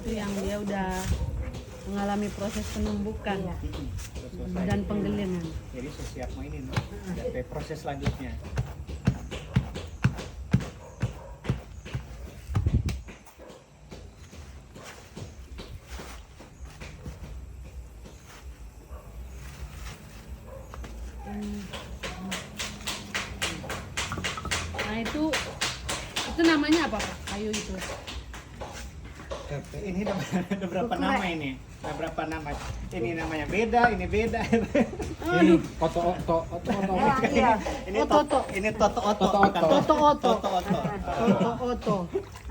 itu yang dia udah mengalami proses penumbukan Selesai. dan penggelingan. Jadi siap mainin. Ada proses selanjutnya. Nah itu namanya apa Pak? Kayu itu? Ini ada berapa nama ini? Ada berapa nama? Ini namanya beda, ini beda. Ini oto. Iya. Ini Oto-oto. Ini toto-oto. Toto-oto. Toto-oto. Toto-oto.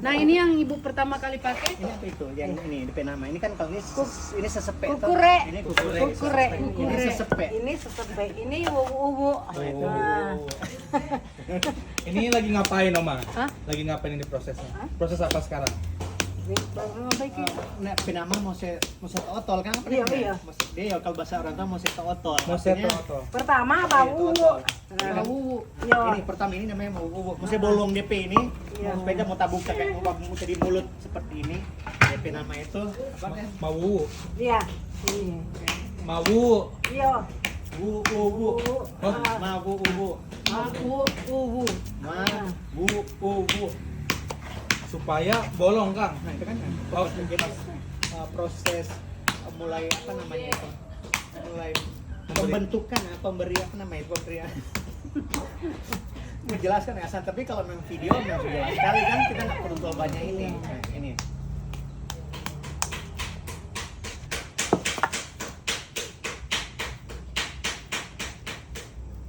Nah ini yang ibu pertama kali pakai? Ini apa itu? Yang ini DP nama. Ini kan kalau ini sesepe. Kukure. Ini kukure. Kukure. Ini sesepe. Ini sesepe, ini uwu-uwu. Nah, Ini lagi ngapain Oma? Hah? Lagi ngapain ini prosesnya? Proses apa sekarang? Nah, penama mau se otol kan? Iya. Dia kalau bahasa orang tua mau se otol. Mau seto. pertama bau uwu. Bau. Iya. Ini pertama ini namanya mau bolong DP ini. Iya. Supaya dia mau tabuka kayak mau jadi mulut seperti ini. DP nama itu apa kan? Mau. Iya. Ini. Mau. Iya. Wu. Oh. Ma wu wu. Aku uwu. Ma wu. Supaya bolong Kang. Nah, itu kan Oh, jadi proses mulai apa namanya itu? Mulai pembentukan pemberi apa namanya itu pemberian. Menjelaskan ya Hasan, tapi kalau memang video memang sudah jelas sekali kan kita nggak perlu terlalu banyak ini. Nah, ini.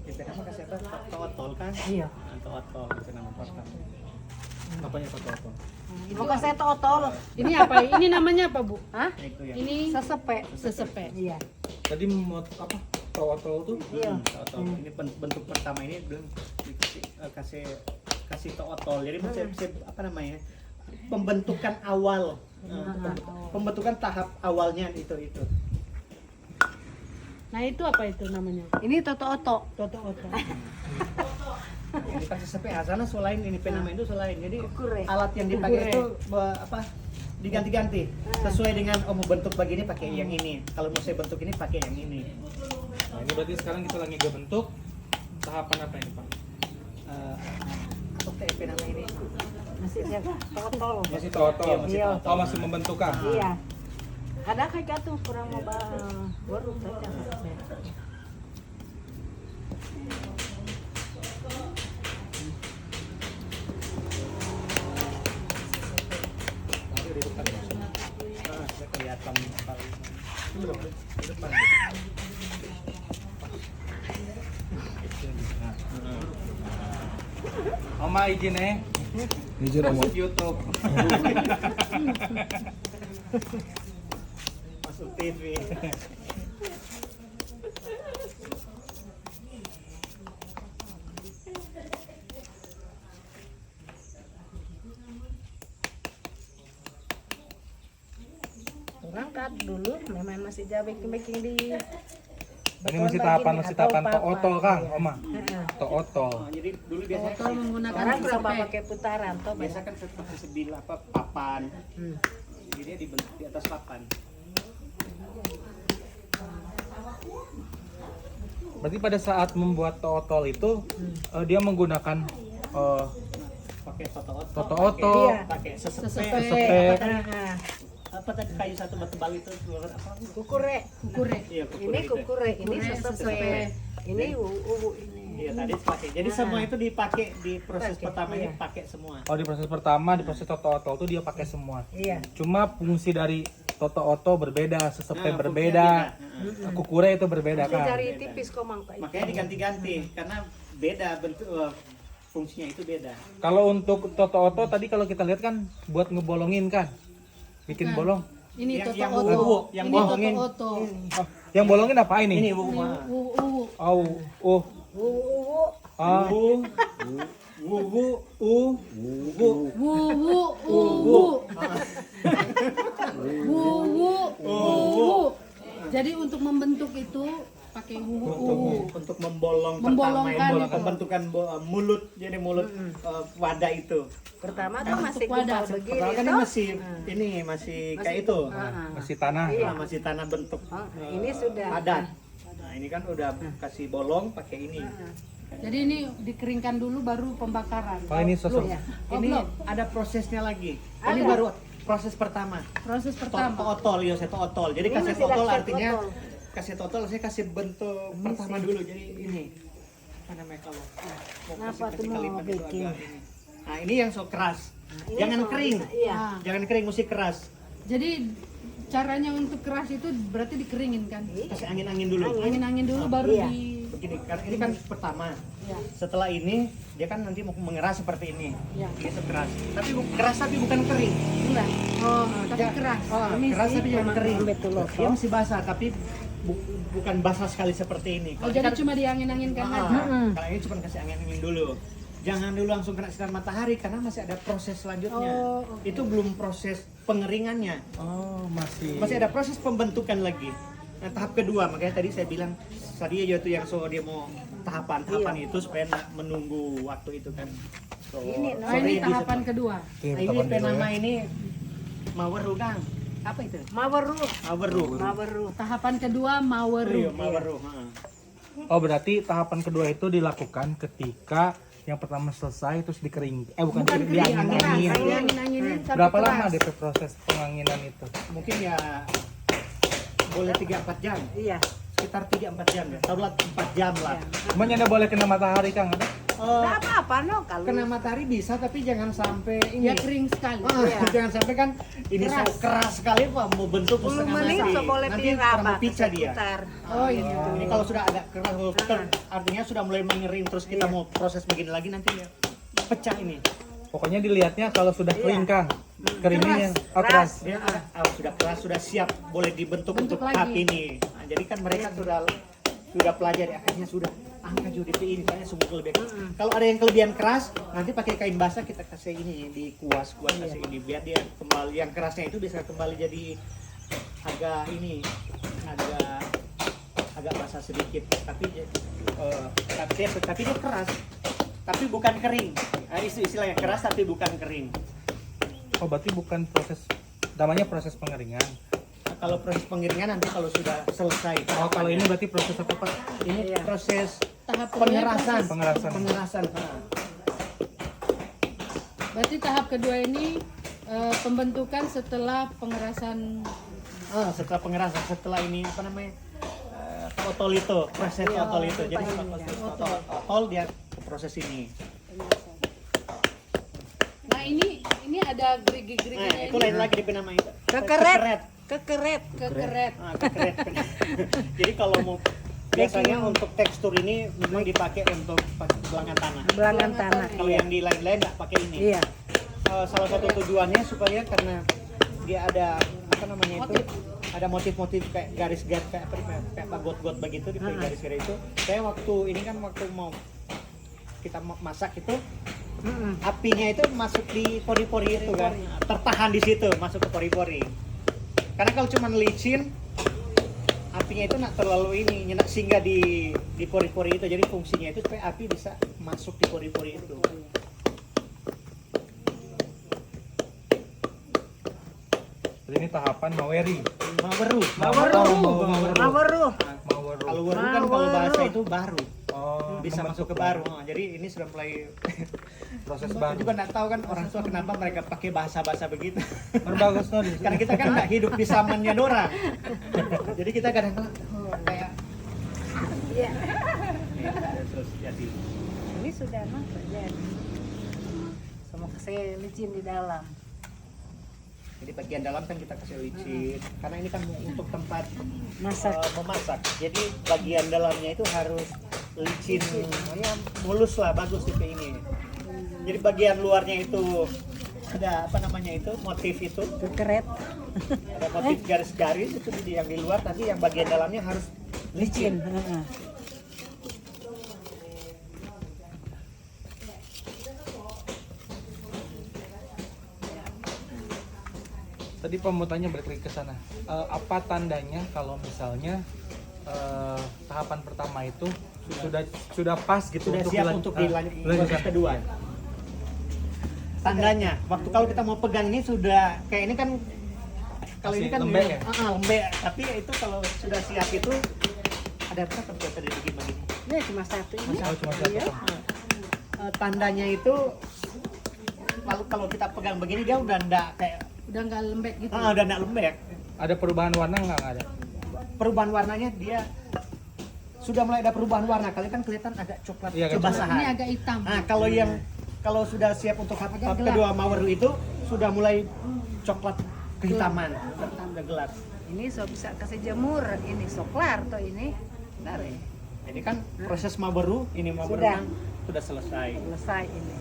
Kita kan kasih apa? Totol kan? Iya. Totol itu nama pertama. apanya oto? Mau kasih totol. Ini apa? Ini namanya apa Bu? Hah? Itu ya. Ini Sesepe. sesepe. Iya. Tadi mau apa? Oto tuh? Iya. Totol. Ini bentuk pertama ini belum dikasih kasih totol. Jadi apa namanya? Pembentukan awal. Pembentukan tahap awalnya itu. Nah itu apa itu namanya? Ini toto-oto. Toto-oto. Ini kasih sepe asana selain ini penama itu selain. Jadi Kukure. alat yang dipakai Kukure. itu apa? Diganti-ganti sesuai dengan mau bentuk begini pakai yang ini. Kalau mau saya bentuk ini pakai yang ini. Nah, ini berarti sekarang kita lagi bentuk tahapan apa ini Pak? Apa TP nama ini? Masih siapa? Totol. Masih toto. Iya, masih Iya. toto. Oh, masih membentuk Kang? Iya. Ada kayak tuh kurang mau baru saja. Nanti di depan. Saya kelihatan kali. Di depan. Oma izin Izin Om. Masuk YouTube. Masuk TV. Orang kan dulu memang masih jauh baking di. Ini masih tahapan otol Kang, Oma. Heeh. Otol. Jadi dulu biasanya Toto menggunakan Sekarang berapa sesepe. pakai putaran toh biasa kan seperti sebil apa papan. Jadi dia dibentuk di atas papan. Berarti pada saat membuat otol itu dia menggunakan Pakai toto-oto. Toto-oto. Pakai sesepe. Sesepe. Apa tadi kayu satu batu bali itu keluar apa? Kukure. Kukure. Iya, Ini itu. kukure, ini Kukure, sesepe. sesepe. Ini uwu ini. Iya tadi dipakai. Jadi semua itu dipakai di proses Pakai, pertama ini iya. pakai semua. Oh, di proses pertama, di proses toto-otol itu dia pakai semua. Iya. Cuma fungsi dari toto-oto berbeda, sesepe Nah, berbeda, fungsinya kukure itu berbeda Masih kan. cari tipis kok mang Pak. Makanya diganti-ganti karena beda bentuk fungsinya itu beda. Kalau untuk toto-oto tadi kalau kita lihat kan buat ngebolongin kan, bikin Bukan. bolong. Ini Yang toto-oto. yang Ini bohongin. toto-oto. Oh, yang bolongin apa ini? Ini bu. Uwu. Oh, Uwu. ah, Wuwu Wuwu. Uwu. Wuwu. Uwu. Jadi untuk membentuk itu pakai huhu. Untuk membolong Membolongkan pertama itu, itu. pembentukan mulut, jadi mulut wadah itu. Pertama tuh masih wadah. gumpal begini Pertama kan toh. masih kayak itu. Masih tanah. Nah, masih tanah bentuk Ini sudah. padat. Nah, ini kan udah kasih bolong pakai ini. Jadi ini dikeringkan dulu baru pembakaran. Oh ini sosok. Ini belum. ada prosesnya lagi. Ini baru proses pertama. Proses pertama. Otol, ya saya otol. Jadi Ini kasih masih otol dahsyat artinya otol. kasih otol saya kasih bentuk pertama dulu. Jadi ini apa namanya kalau Kenapa tuh mau kalimat itu bikin? agak ini. Nah, ini yang so keras. Ini Jangan soal kering. bisa, iya. Ah, Jangan kering, mesti keras. jadi caranya untuk keras itu berarti dikeringin kan? Kasih angin-angin dulu. Angin-angin dulu baru Iya. di. Begini, karena ini kan pertama. Ya. Setelah ini dia kan nanti mau mengeras seperti ini. Ya. Ini keras. Tapi keras tapi bukan kering. Enggak. Oh, tapi Ja- keras. Oh, Ini keras sih tapi jangan memang kering. betul loh. Dia masih basah tapi bukan basah sekali seperti ini. Oh, jadi cuma diangin-anginkan aja. Kalau ini cuma kasih angin-angin dulu. Jangan dulu langsung kena sinar matahari karena masih ada proses selanjutnya. Oh, oke. Itu belum proses pengeringannya. Oh masih. Masih ada proses pembentukan lagi. Nah, tahap kedua, makanya tadi saya bilang tadi aja tuh yang dia mau tahapan-tahapan itu supaya nggak menunggu waktu itu kan. So, Ini, Oh, ini tahapan kedua. Oke, Nah, ini tahapan dulu penama ya. ini maweru Kang. Apa itu? Maweru. Maweru. Maweru. Tahapan kedua Iya, maweru. maweru. Oh berarti tahapan kedua itu dilakukan ketika yang pertama selesai terus dikering. Bukan Bukan dikering, kering, diangin-angin. diangin-anginin sampai Berapa keras. lama DP proses penganginan itu? Mungkin ya boleh 3-4 jam. Iya. Sekitar 3-4 jam ya. Taruhlah 4 jam lah. Cuman ada boleh kena matahari Kang ada? Nggak apa-apa no kalau. Kena matahari bisa tapi jangan sampai Ya ini. kering sekali. Jangan sampai kan ini keras sekali Pak mau bentuk 10 setengah menit mati. so boleh Nanti piraba terlalu pica dia. seputar. Oh iya. Ini kalau sudah agak keras artinya sudah mulai mengering terus kita mau proses begini lagi nanti ya pecah ini. Pokoknya dilihatnya kalau sudah kering Kang. Keringnya Keras. Dia sudah keras, sudah siap boleh dibentuk Bentuk untuk lagi. tahap ini. Nah, jadi kan mereka sudah pelajari akhirnya sudah angka JDP ini kayaknya sungguh lebih keras. Kalau ada yang kelebihan keras, nanti pakai kain basah kita kasih ini dikuas kasih ini biar dia kembali yang kerasnya itu bisa kembali jadi agak ini agak basah sedikit tapi dia keras tapi bukan kering. Nah, istilah yang keras tapi bukan kering. Oh berarti bukan proses, namanya proses pengeringan. Nah, kalau proses pengeringan nanti kalau sudah selesai. Oh kalau ini berarti proses apa Pak? ini Iya. proses Tahap kedua pengerasan. Pengerasan. Pengerasan. Berarti tahap kedua ini pembentukan setelah pengerasan. Setelah pengerasan, setelah ini apa namanya? Otol itu, proses otol itu. Jadi setelah proses otol dia proses ini. Nah ini ada gerigi-geriginya Nah, itu ini lain lagi di nama itu. Kekeret. Kekeret. kekeret. Kekeret. Jadi kalau mau biasanya untuk tekstur ini memang dipakai untuk belangan tanah. Belangan tanah. Kalau yang di lain-lain nggak pakai ini. Iya. Salah satu tujuannya supaya karena dia ada apa namanya itu ada motif-motif kayak garis-garis kayak got-got begitu di garis-garis itu. Saya waktu ini kan waktu mau kita masak itu apinya itu masuk di pori-pori itu kan, tertahan di situ masuk ke pori-pori. Karena kalau cuma licin apinya itu nggak terlalu ini nyenak singgah di pori-pori itu. Jadi fungsinya itu supaya api bisa masuk di pori-pori itu. Jadi ini tahapan maweri. Maweru. Maweru. Maweru. Kalau baru kan kalau bahasa itu baru. Oh, Bisa masuk ke baru. Jadi ini sudah mulai proses Saya baru. juga nggak tahu kan orang tua kenapa mereka pakai bahasa-bahasa begitu. Berbagus no di sini. Karena kita kan nggak hidup di zamannya dorang. Jadi kita kadang-kadang kayak Iya. terus jadi. Ini sudah no terjadi. Semua saya licin di dalam. Jadi bagian dalam kan kita kasih licin. Karena ini kan untuk tempat Masak. memasak. Jadi bagian dalamnya itu harus licin. Ya mulus lah, bagus tipe ini. Jadi bagian luarnya itu ada apa namanya itu motif itu. Kekeret. Ada motif garis-garis itu yang di luar, tapi yang bagian dalamnya harus licin. Heeh. Tadi Pak mau tanya balik lagi ke sana. Apa tandanya kalau misalnya tahap tahapan pertama itu sudah pas gitu Sudah siap untuk dilanjut proses kedua. Tandanya, waktu kalau kita mau pegang ini sudah kayak ini kan kalau Masih ini kan lembek ya? lembek, tapi itu kalau sudah siap itu ada berapa tuh tadi begini? Ini cuma satu ini. Oh, cuma satu. Iya. Tandanya itu kalau kita pegang begini dia udah enggak kayak Udah nggak lembek gitu. udah enggak lembek. Ada perubahan warna nggak ada? Perubahan warnanya dia sudah mulai ada perubahan warna. Kalian kan kelihatan agak coklat Iya, agak kebasahan. Ini agak hitam. Nah, kalau sudah siap untuk tahap Agak kedua Maweru itu sudah mulai coklat kehitaman, sudah gelap. Ini so bisa kasih jemur, ini soklar atau ini. Bentar ya. Jadi kan proses Maweru ini Maweru Sudah. sudah selesai. Selesai ini.